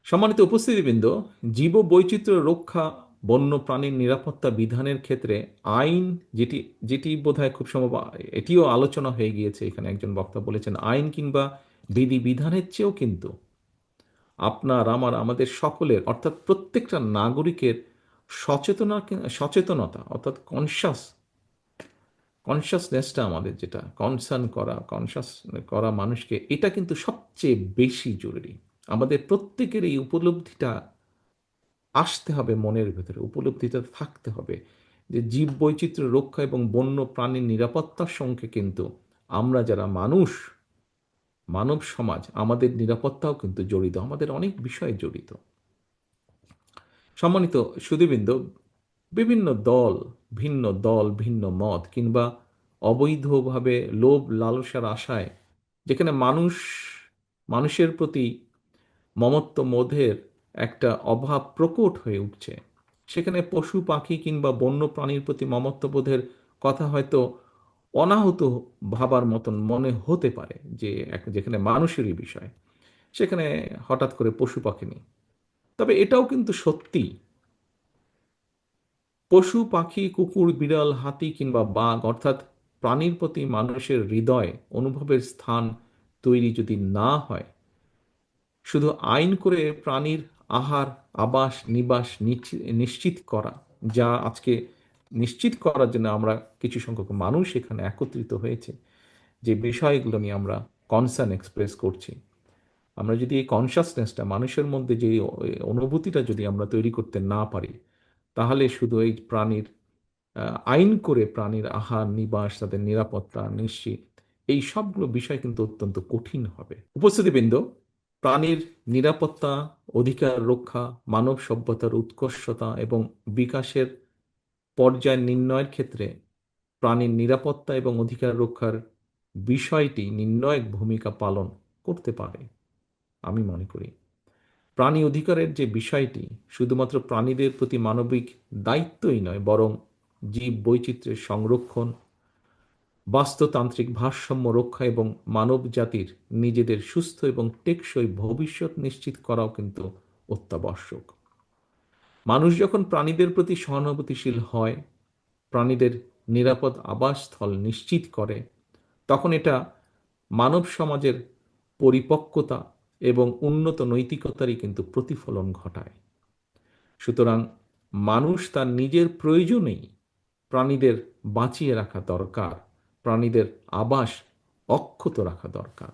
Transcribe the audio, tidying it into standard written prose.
সম্মানিত উপস্থিতিবৃন্দ, জীব বৈচিত্র্য রক্ষা, বন্য প্রাণীর নিরাপত্তা বিধানের ক্ষেত্রে আইন যেটি যেটি বোধহয় খুব সম্ভব এটিও আলোচনা হয়ে গিয়েছে। এখানে একজন বক্তা বলেছেন আইন কিংবা বিধিবিধানের চেয়েও কিন্তু আপনার আমার আমাদের সকলের অর্থাৎ প্রত্যেকটা নাগরিকের সচেতনতা অর্থাৎ কনসাসনেসটা আমাদের যেটা কনসার্ন করা কনসাস করা মানুষকে, এটা কিন্তু সবচেয়ে বেশি জরুরি। আমাদের প্রত্যেকের এই উপলব্ধিটা আসতে হবে, মনের ভেতরে উপলব্ধিটা থাকতে হবে যে জীব বৈচিত্র্য রক্ষা এবং বন্য প্রাণীর নিরাপত্তার সঙ্গে কিন্তু আমরা যারা মানুষ, মানব সমাজ, আমাদের নিরাপত্তাও কিন্তু জড়িত, আমাদের অনেক বিষয় জড়িত। সম্মানিত সুধীবৃন্দ, বিভিন্ন দল ভিন্ন মত কিংবা অবৈধভাবে লোভ লালসার আশায় যেখানে মানুষের প্রতি মমত্ববোধের একটা অভাব প্রকট হয়ে উঠছে, সেখানে পশু পাখি কিংবা বন্য প্রাণীর প্রতি মমত্ববোধের কথা হয়তো অনাহত ভাবার মতন মনে হতে পারে যে যেখানে মানুষেরই বিষয়, সেখানে হঠাৎ করে পশু পাখি নেই। তবে এটাও কিন্তু সত্যি, পশু পাখি কুকুর বিড়াল হাতি কিংবা বাঘ অর্থাৎ প্রাণীর প্রতি মানুষের হৃদয় অনুভবের স্থান তৈরি যদি না হয়, শুধু আইন করে প্রাণীর আহার আবাস নিবাস নিশ্চিত করা, যা আজকে নিশ্চিত করার জন্য আমরা কিছু সংখ্যক মানুষ এখানে একত্রিত হয়েছে, যে বিষয়গুলো নিয়ে আমরা কনসার্ন এক্সপ্রেস করছি, আমরা যদি এই কনসাসনেসটা মানুষের মধ্যে যে অনুভূতিটা যদি আমরা তৈরি করতে না পারি, তাহলে শুধু এই প্রাণীর আইন করে প্রাণীর আহার নিবাস তাদের নিরাপত্তা নিশ্চিত, এই সবগুলো বিষয় কিন্তু অত্যন্ত কঠিন হবে। উপস্থিতিবৃন্দ, প্রাণীর নিরাপত্তা, অধিকার রক্ষা, মানব সভ্যতার উৎকর্ষতা এবং বিকাশের পর্যায় নির্ণয়ের ক্ষেত্রে প্রাণীর নিরাপত্তা এবং অধিকার রক্ষার বিষয়টি নির্ণায়ক ভূমিকা পালন করতে পারে। আমি মনে করি প্রাণী অধিকারের যে বিষয়টি শুধুমাত্র প্রাণীদের প্রতি মানবিক দায়িত্বই নয়, বরং জীব বৈচিত্র্যের সংরক্ষণ, বাস্তুতান্ত্রিক ভারসাম্য রক্ষা এবং মানব জাতির নিজেদের সুস্থ এবং টেকসই ভবিষ্যৎ নিশ্চিত করাও কিন্তু অত্যাবশ্যক। মানুষ যখন প্রাণীদের প্রতি সহানুভূতিশীল হয়, প্রাণীদের নিরাপদ আবাসস্থল নিশ্চিত করে, তখন এটা মানব সমাজের পরিপক্কতা এবং উন্নত নৈতিকতারই কিন্তু প্রতিফলন ঘটায়। সুতরাং মানুষ তার নিজের প্রয়োজনেই প্রাণীদের বাঁচিয়ে রাখা দরকার, প্রাণীদের আবাস অক্ষত রাখা দরকার।